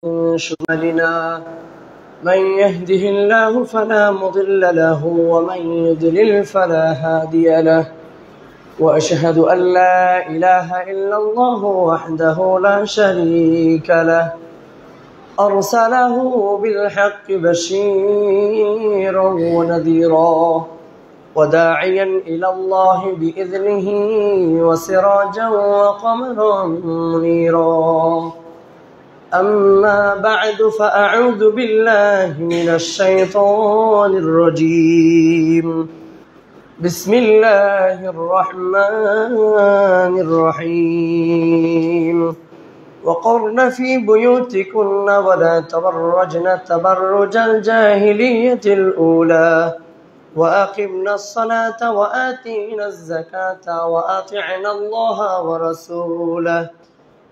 شمالنا من يهده الله فلا مضل له ومن يضلل فلا هادي له وأشهد أن لا إله إلا الله وحده لا شريك له أرسله بالحق بشيرا ونذيرا وداعيا إلى الله بإذنه وسراجا وقمرا منيرا أما بعد فأعوذ بالله من الشيطان الرجيم بسم الله الرحمن الرحيم وقرن في بيوتكن ولا تبرجن تبرج الجاهلية الأولى وأقمنا الصلاة وآتينا الزكاة وأطعنا الله ورسوله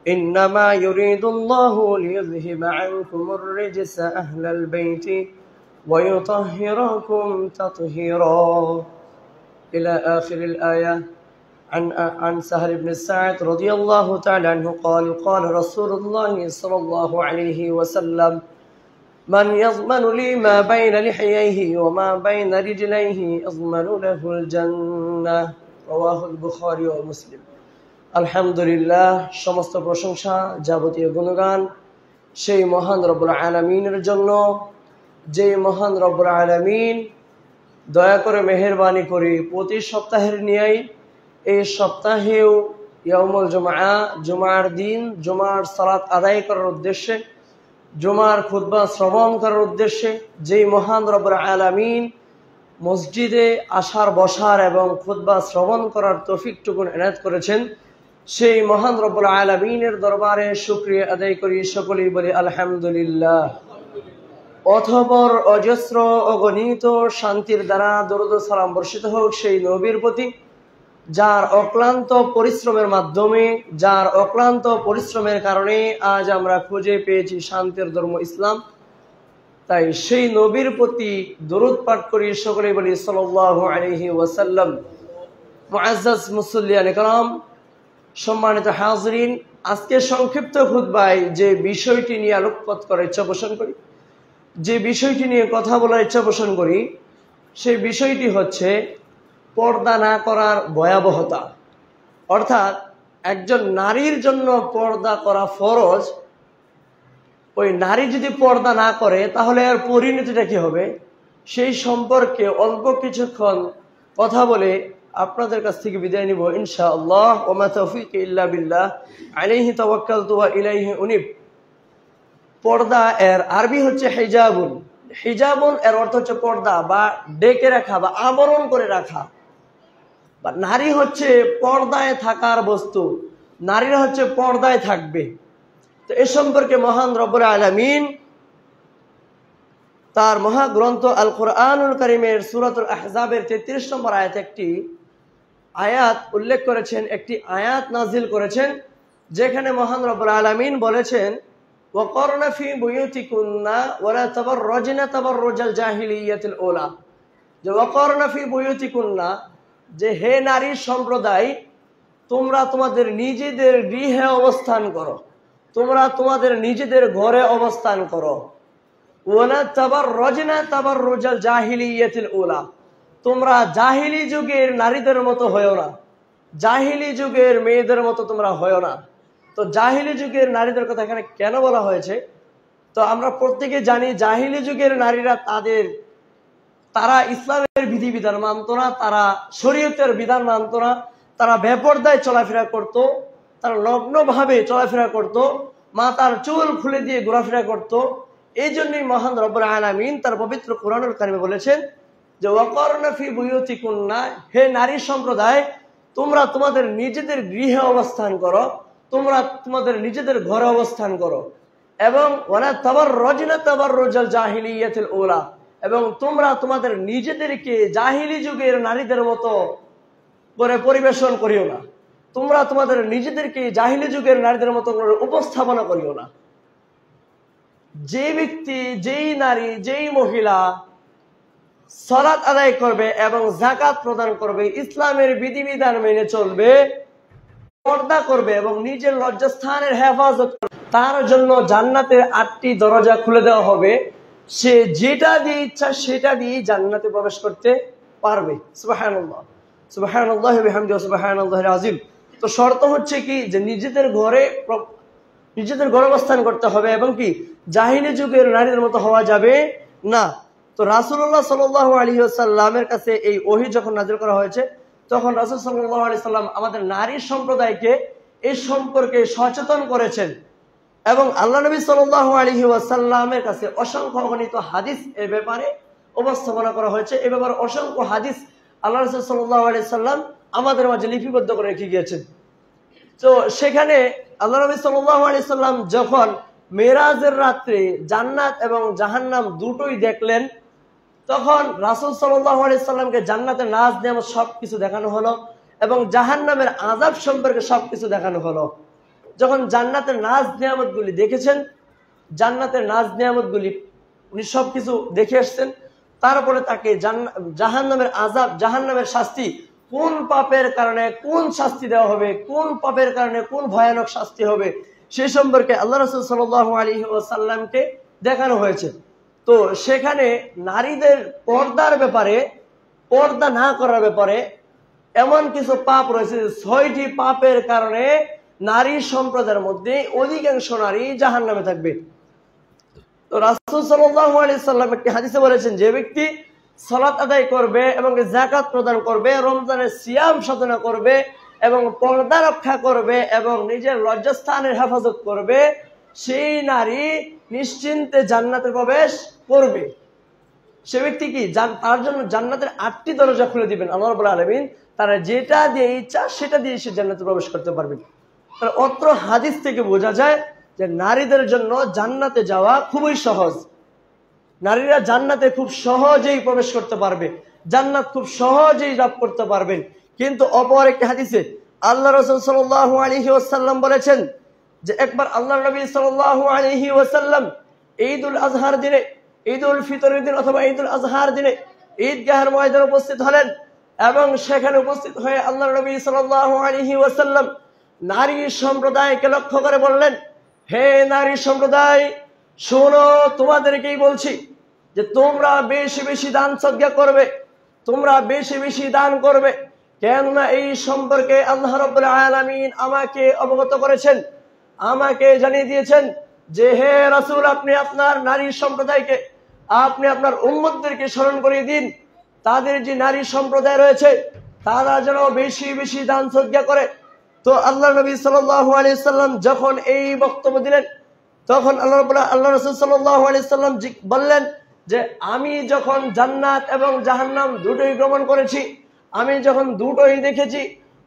إنما يريد الله ليذهب عنكم الرجس أهل البيت ويطهركم تطهيرا إلى آخر الآية. عن سهل بن سعد رضي الله تعالى عنه قال رسول الله صلى الله عليه وسلم من يضمن لي ما بين لحييه وما بين رجليه أضمن له الجنة رواه البخاري ومسلم. আলহামদুলিল্লাহ, সমস্ত প্রশংসা যাবতীয় গুণগান সেই মহান রব্বুল আলামিনের জন্য, যে মহান রব্বুল আলামিন দয়া করে মেহেরবানি করে প্রতি সপ্তাহের ন্যায় এই সপ্তাহেও ইয়াউমুল জুমআ, জুমার দিন জুমার সালাত আদায় করার উদ্দেশ্যে, জুমার খুতবা শ্রবণ করার উদ্দেশ্যে যেই মহান রব্বুল আলামিন মসজিদে আসার, বসার এবং খুতবা শ্রবণ করার তৌফিকটুকু এনায়েত করেছেন, সেই মহান রব্বুল আলামিনের দরবারে শুকরিয়া আদায় করি। সকলেই বলি আলহামদুলিল্লাহ। অথপর অজস্র অগণিত শান্তির দ্বারা দরুদ ও সালাম বর্ষিত হোক সেই নবীর প্রতি, যার অক্লান্ত পরিশ্রমের মাধ্যমে, যার অক্লান্ত পরিশ্রমের কারণে আজ আমরা খুঁজে পেয়েছি শান্তির ধর্ম ইসলাম। তাই সেই নবীর প্রতি দরুদ পাঠ করি। সকলেই বলি সাল্লাল্লাহু আলাইহি ওয়াসাল্লাম। মুআজ্জাজ মুসল্লিয়ান ইকরাম, সম্মানিত হাজরিন, আজকে সংক্ষিপ্ত খুতবায় যে বিষয়টি নিয়ে আলোকপাত করার ইচ্ছা পোষণ করি, যে বিষয়টি নিয়ে কথা বলার ইচ্ছা পোষণ করি, সেই বিষয়টি হচ্ছে পর্দা না করার ভয়াবহতা। অর্থাৎ একজন নারীর জন্য পর্দা করা ফরজ, ওই নারী যদি পর্দা না করে তাহলে আর পরিণতিটা কি হবে, সেই সম্পর্কে অল্প কিছুক্ষণ কথা বলে আপনাদের কাছ থেকে বিদায় নিব ইনশাআল্লাহ। ওয়া মা তাওফীকি ইল্লা বিল্লাহ, আলাইহি তাওয়াক্কালতু ওয়া ইলাইহি উনীব। পর্দা এর আরবি হচ্ছে হিজাবুন। হিজাবুন এর অর্থ হচ্ছে পর্দা বা ঢেকে রাখা বা আবরণ করে রাখা। বা নারী হচ্ছে পর্দায় থাকার বস্তু, নারীরা হচ্ছে পর্দায় থাকবে। তো এ সম্পর্কে মহান রব্বুল আলামিন তার মহাগ্রন্থ আল কুরআনুল কারীমের সূরাতুল আহজাবের 33 নম্বর আয়াতে একটি আয়াত উল্লেখ করেছেন, একটি আয়াত নাজিল করেছেন, যেখানে মহান রব্বুল আলামিন বলেছেন ওয়াকরনা ফি বুয়ুতিকুন্না ওয়ালা তাবাররাজনা তাবাররুজাল জাহিলিয়াতিল উলা। যে ওয়াকরনা ফি বুয়ুতিকুন্না, যে হে নারী সম্প্রদায়, তোমরা তোমাদের নিজেদের গৃহে অবস্থান করো, তোমরা তোমাদের নিজেদের ঘরে অবস্থান করো। ওয়ালা তাবাররাজনা তাবাররুজাল জাহিলিয়াতিল উলা, তোমরা জাহিলি যুগের নারীদের মতো হয়ো না, জাহিলি যুগের মেয়েদের মতো তোমরা হয়ো না। তো জাহিলি যুগের নারীদের কথা এখানে কেন বলা হয়েছে? তো আমরা প্রত্যেকে জানি জাহিলি যুগের নারীরা তারা ইসলামের বিধিবিধান মানত না, তারা শরীয়তের বিধান মানত না, তারা বেপরদায় চলাফেরা করত, তারা নগ্নভাবে চলাফেরা করত, মাথার চুল খুলে দিয়ে ঘোরাফেরা করত। এই জন্যই মহান রব্বুল আলামিন তার পবিত্র কুরআনুল কারীমে বলেছেন যে ওয়াকরনা ফি বুয়ুতিকুন্না, হে নারী সম্প্রদায়, তোমরা তোমাদের নিজেদের গৃহে অবস্থান করো, তোমরা তোমাদের নিজেদের ঘরে অবস্থান করো। এবং ওয়ালা তাবাররাজনা তাবাররুজাল জাহিলিয়াতিল উলা, এবং তোমরা তোমাদের নিজেদেরকে জাহিলি যুগের নারীদের মতো করে পরিবেশন করিও না, তোমরা তোমাদের নিজেদেরকে জাহিলি যুগের নারীদের মতো করে উপস্থাপনা করিও না। যে ব্যক্তি, যেই নারী, যেই মহিলা সালাত আদায় করবে এবং যাকাত প্রদান করবে, ইসলামের বিধিবিধান মেনে চলবে, পর্দা করবে এবং নিজের লজ্জাস্থানের হেফাজত করবে, তার জন্য জান্নাতের 8টি দরজা খুলে দেওয়া হবে। সে যেটা দিয়ে ইচ্ছা সেটা দিয়ে জান্নাতে প্রবেশ করতে পারবে। সুবহানাল্লাহ, সুবহানাল্লাহি ওয়া বিহামদিহি, সুবহানাল্লাহিল আযীম। তো শর্ত হচ্ছে কি যে নিজেদের ঘরে অবস্থান করতে হবে এবং কি জাহিলি যুগের নারীর মতো হওয়া যাবে না। তো রাসূলুল্লাহ সাল্লাল্লাহু আলাইহি ওয়াসাল্লামের কাছে এই ওহী যখন নাযিল করা হয়েছে, তখন রাসূল সাল্লাল্লাহু আলাইহি সাল্লাম আমাদের নারী সম্প্রদায়কে এই সম্পর্কে সচেতন করেছেন এবং আল্লাহ নবী সাল্লাল্লাহু আলাইহি ওয়াসাল্লামের কাছে অসংখ্য অগণিত হাদিস এ ব্যাপারে উপস্থাপনা করা হয়েছে। এ ব্যাপারে অসংখ্য হাদিস আল্লাহ রাসূল সাল্লাল্লাহু আলাইহি সাল্লাম আমাদের মাঝে লিপিবদ্ধ করে রেখে গিয়েছেন। তো সেখানে আল্লাহ নবী সাল্লাল্লাহু আলাইহি সাল্লাম যখন মেরাজের রাত্রে জান্নাত এবং জাহান্নাম দুটোই দেখলেন, তখন রাসূল সাল্লাল্লাহু আলাইহি সাল্লামকে জান্নাতের নাজ নেয়ামত সবকিছু দেখানো হলো এবং জাহান্নামের আযাব সম্পর্কে সবকিছু দেখানো হলো। যখন জান্নাতের নাজ নিয়ামতগুলি দেখেছেন, জান্নাতের নাজ নিয়ামতগুলি উনি সবকিছু দেখে আসছেন, তারপরে তাকে জাহান্নামের আযাব, জাহান্নামের শাস্তি, কোন পাপের কারণে কোন শাস্তি দেওয়া হবে, কোন পাপের কারণে কোন ভয়ানক শাস্তি হবে, সে সম্পর্কে আল্লাহ রাসূল সাল্লাল্লাহু আলাইহি ওয়াসাল্লামকে দেখানো হয়েছে। তো সেখানে নারীদের পর্দার ব্যাপারে, পর্দা না করার ব্যাপারে এমন কিছু পাপ রয়েছে, 6টি পাপের কারণে নারী সম্প্রদায়ের মধ্যে অধিকাংশ নারী জাহান্নামে থাকবে। তো রাসূল সাল্লাল্লাহু আলাইহি সাল্লাম একটি হাদিসে বলেছেন, যে ব্যক্তি সালাত আদায় করবে এবং যাকাত প্রদান করবে, রমজানের সিয়াম সাধনা করবে এবং পর্দা রক্ষা করবে এবং নিজের লজ্জাস্থানের হেফাজত করবে, সেই নারী নিশ্চিন্তে জান্নাতে প্রবেশ করবে। সে ব্যক্তি কি তার জন্য জান্নাতের 8টি দরজা খুলে দিবেন আল্লাহ রাব্বুল আলামিন। তারা যেটা দিয়ে ইচ্ছা সেটা দিয়ে সে জান্নাতে প্রবেশ করতে পারবে। অত্র হাদিস থেকে বোঝা যায় যে নারীদের জন্য জান্নাতে যাওয়া খুবই সহজ। নারীরা জান্নাতে খুব সহজেই প্রবেশ করতে পারবে, জান্নাত খুব সহজেই লাভ করতে পারবেন। কিন্তু অপর একটি হাদিসে আল্লাহ রাসূল সাল্লাল্লাহু আলাইহি ওয়াসাল্লাম বলেছেন যে একবার আল্লাহ নবী সাল্লাল্লাহু আলাইহি ওয়াসাল্লাম ঈদুল আজহার দিনে, ঈদুল ফিতরের দিন অথবা ঈদুল আজহার দিনে ঈদগাহের ময়দানে উপস্থিত হলেন এবং সেখানে উপস্থিত হয়ে আল্লাহ নবী সাল্লাল্লাহু আলাইহি ওয়াসাল্লাম নারী সম্প্রদায়কে লক্ষ্য করে বললেন, হে নারী সম্প্রদায়, শোনো, তোমাদেরকেই বলছি যে তোমরা বেশি বেশি দান সদকা করবে, তোমরা বেশি বেশি দান করবে। কেননা এই সম্পর্কে আল্লাহ রাব্বুল আলামিন আমাকে অবগত করেছেন, আমাকে জানিয়ে দিয়েছেন যে হে রাসূল, আপনি আপনার নারী সম্প্রদায়কে, আপনি আপনার উম্মতদেরকে স্মরণ করিয়ে দিন, তাদের যে নারী সম্প্রদায় রয়েছে তারা যেন বেশি বেশি দান সদকা করে। তো আল্লাহ নবী সাল্লাল্লাহু আলাইহি সাল্লাম যখন এই বক্তব্য দিলেন, তখন আল্লাহ রাসূল সাল্লাল্লাহু আলাইহি সাল্লাম বললেন যে আমি যখন জান্নাত এবং জাহান্নাম দুটোই গ্রহণ করেছি, আমি যখন দুটোই দেখেছি,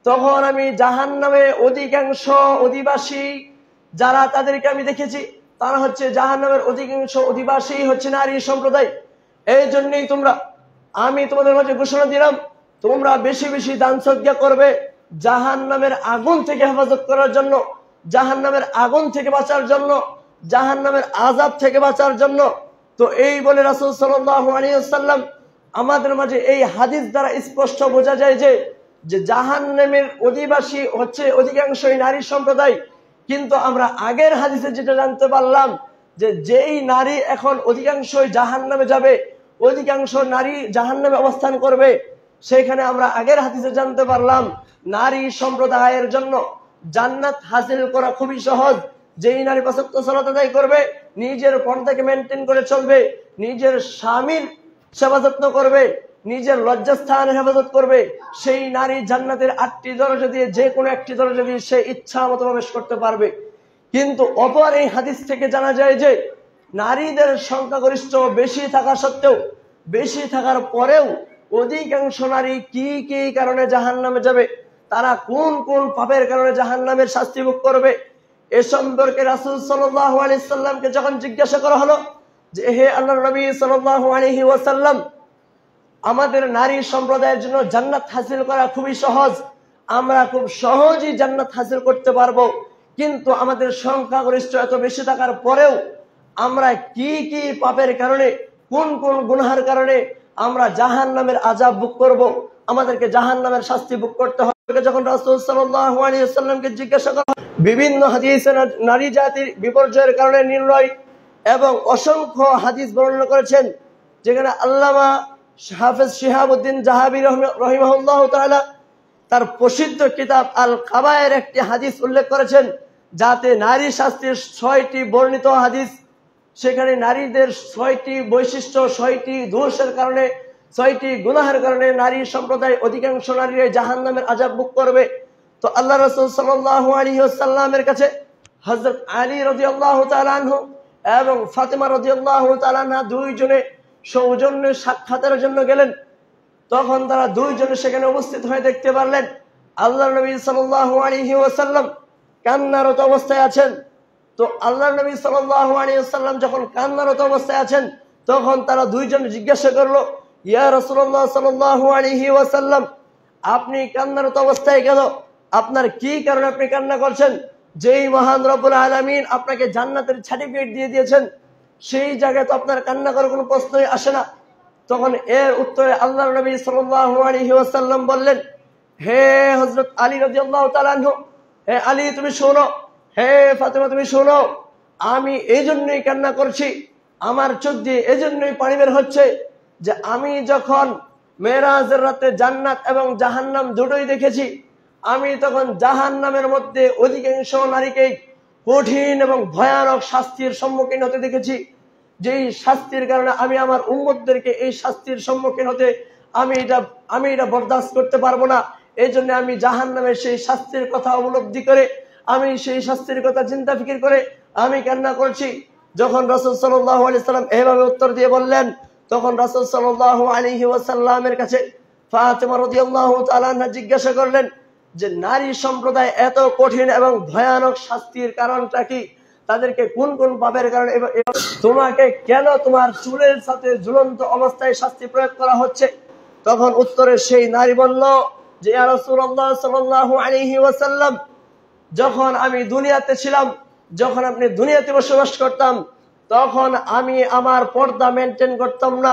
তখন আমি জাহান্নামে অধিকাংশ অধিবাসী যারা তাদেরকে আমি দেখেছি, তারা হচ্ছে জাহান্নামের অধিকাংশ অধিবাসী হচ্ছে নারী সম্প্রদায়। এই জন্যই আমি তোমাদের মাঝে ঘোষণা দিলাম, তোমরা বেশি বেশি দান সদকা করবে জাহান্নামের আগুন থেকে হেফাজত করার জন্য, জাহান্নামের আগুন থেকে বাঁচার জন্য, জাহান্নামের আযাব থেকে বাঁচার জন্য। তো এই বলে রাসূল সাল্লাল্লাহু আলাইহি ওয়াসাল্লাম আমাদের মাঝে এই হাদিস দ্বারা স্পষ্ট বোঝা যায় যে জাহান্নামের অধিবাসী হচ্ছে অধিকাংশই নারী সম্প্রদায়। কিন্তু আমরা আগের হাদিসে যেটা জানতে পারলাম যে যেই নারী এখন অধিকাংশই জাহান্নামে যাবে, অধিকাংশ নারী জাহান্নামে অবস্থান করবে, সেখানে আমরা আগের হাদিসে জানতে পারলাম নারী সম্প্রদায়ের জন্য জান্নাত হাসিল করা খুবই সহজ। যেই নারী 5 ওয়াক্ত সালাত আদায় করবে, নিজের পর্দাকে মেনটেন করে চলবে, নিজের স্বামীর সেবা যত্ন করবে, নিজের লজ্জাস্থানের হেফাজত করবে, সেই নারী জান্নাতের 8টি দরজা দিয়ে যে কোনো একটি দরজা দিয়ে সে ইচ্ছা মতো প্রবেশ করতে পারবে। কিন্তু অপর এই হাদিস থেকে জানা যায় যে নারীদের সংখ্যাগরিষ্ঠ বেশি থাকা সত্ত্বেও, বেশি থাকার পরেও অধিকাংশ নারী কি কি কারণে জাহান্নামে যাবে, তারা কোন কোন পাপের কারণে জাহান্নামের শাস্তি ভোগ করবে, এ সম্পর্কে রাসূল সাল্লাল্লাহু আলাইহি সাল্লামকে যখন জিজ্ঞাসা করা হলো যে হে আল্লাহর নবী সাল্লাল্লাহু আলাইহি ওয়াসাল্লাম, আমাদের নারী সম্প্রদায়ের জন্য জান্নাত হাসিল করা খুবই সহজ, আমরা খুব সহজেই জান্নাত হাসিল করতে পারবো, কিন্তু আমাদের সংখ্যাগরিষ্ঠ এত বেশি থাকার পরেও আমরা কি কি পাপের কারণে, কোন কোন গুনাহের কারণে আমরা জাহান্নামের আযাব ভোগ করব, আমাদেরকে জাহান্নামের শাস্তি ভোগ করতে হবে। যখন রাসূল সাল্লাল্লাহু আলাইহি ওয়াসাল্লামকে জিজ্ঞাসা করা হয়, বিভিন্ন হাদিসে নারী জাতির বিপর্যয়ের কারণে নির্ণয় এবং অসংখ্য হাদিস বর্ণনা করেছেন, যেখানে আল্লামা হাফেজ শিহাবুদ্দিন জাহাবী রাহিমাহুল্লাহ তাআলা তার প্রসিদ্ধ কিতাব আল কাবায়ের একটি হাদিস উল্লেখ করেছেন, যাতে নারী শাস্তির 6টি বর্ণিত হাদিস। সেখানে নারীদের 6টি বৈশিষ্ট্য, 6টি দোষের কারণে, 6টি গুনাহের কারণে নারী সম্প্রদায় অধিকাংশ নারীরা জাহান্নামের আযাব ভোগ করবে। তো আল্লাহ রাসূল সাল্লাল্লাহু আলাইহি ওয়াসাল্লামের কাছে হযরত আলী রাদিয়াল্লাহু তাআলা আনহু এবং ফাতেমা রাদিয়াল্লাহু তাআলা আনহা দুইজনে সৌজন্য সাক্ষাতের জন্য গেলেন। তখন তারা দুইজনে সেখানে উপস্থিত হয়ে দেখতে পারলেন আল্লাহর নবী সাল্লাল্লাহু আলাইহি ওয়াসাল্লাম কান্নারত অবস্থায় আছেন। তো আল্লাহর নবী সাল্লাল্লাহু আলাইহি ওয়াসাল্লাম যখন কান্নারত অবস্থায় আছেন, তখন তারা দুইজন জিজ্ঞাসা করলো, ইয়া রাসূলুল্লাহ সাল্লাল্লাহু আলাইহি ওয়াসাল্লাম, আপনি কান্নারত অবস্থায় কেন? আপনার কি কারণে আপনি কান্না করছেন? যেই মহান রব্বুল আলামিন আপনাকে জান্নাতের সার্টিফিকেট দিয়ে দিয়েছেন, সেই জায়গায় তো আপনার কান্না করার কোনো প্রশ্নই আসে না। তখন এর উত্তরে আল্লাহর নবী সাল্লাল্লাহু আলাইহি ওয়াসাল্লাম বললেন, হে হযরত আলী রাদিয়াল্লাহু তাআলা আনহু, হে আলী তুমি শোনো, হে ফাতেমা তুমি শোনো, আমি এই জন্যই কান্না করছি, আমার চোখ দিয়ে এই জন্যই পানি বের হচ্ছে যে আমি যখন মেরাজের রাতে জান্নাত এবং জাহান্নাম দুটোই দেখেছি, আমি তখন জাহান্নামের মধ্যে অধিকাংশ নারীকেই কঠিন এবং ভয়ানক শাস্তির সম্মুখীন হতে দেখেছি, যেই শাস্তির কারণে আমি আমার উম্মতদেরকে এই শাস্তির সম্মুখীন হতে আমি এটা বরদাস্ত করতে পারবো না। এই জন্য আমি জাহান্নামের সেই শাস্তির কথা উপলব্ধি করে, আমি সেই শাস্তির কথা চিন্তা ফিকির করে আমি কান্না করছি। যখন রাসূল সাল্লাল্লাহু আলাইহি ওয়াসাল্লাম এভাবে উত্তর দিয়ে বললেন, তখন রাসূল সাল্লাল্লাহু আলাইহি ওয়াসাল্লামের কাছে ফাতেমা রাদিয়াল্লাহু তাআলা আনহা জিজ্ঞাসা করলেন যে নারী সম্প্রদায় এত কঠিন এবং ভয়ানক শাস্তির কারণটা কি? তাদেরকে কোন কোন পাপের কারণে তোমাকে কেন তোমার চুলের সাথে ঝুলন্ত অবস্থায় শাস্তি প্রয়োগ করা হচ্ছে? তখন উত্তরে সেই নারী বলল যে, ইয়া রাসূলুল্লাহ সাল্লাল্লাহু আলাইহি ওয়াসাল্লাম, যখন আমি দুনিয়াতে ছিলাম, যখন আপনি দুনিয়াতে বসবাস করতাম, তখন আমি আমার পর্দা মেনটেন করতাম না।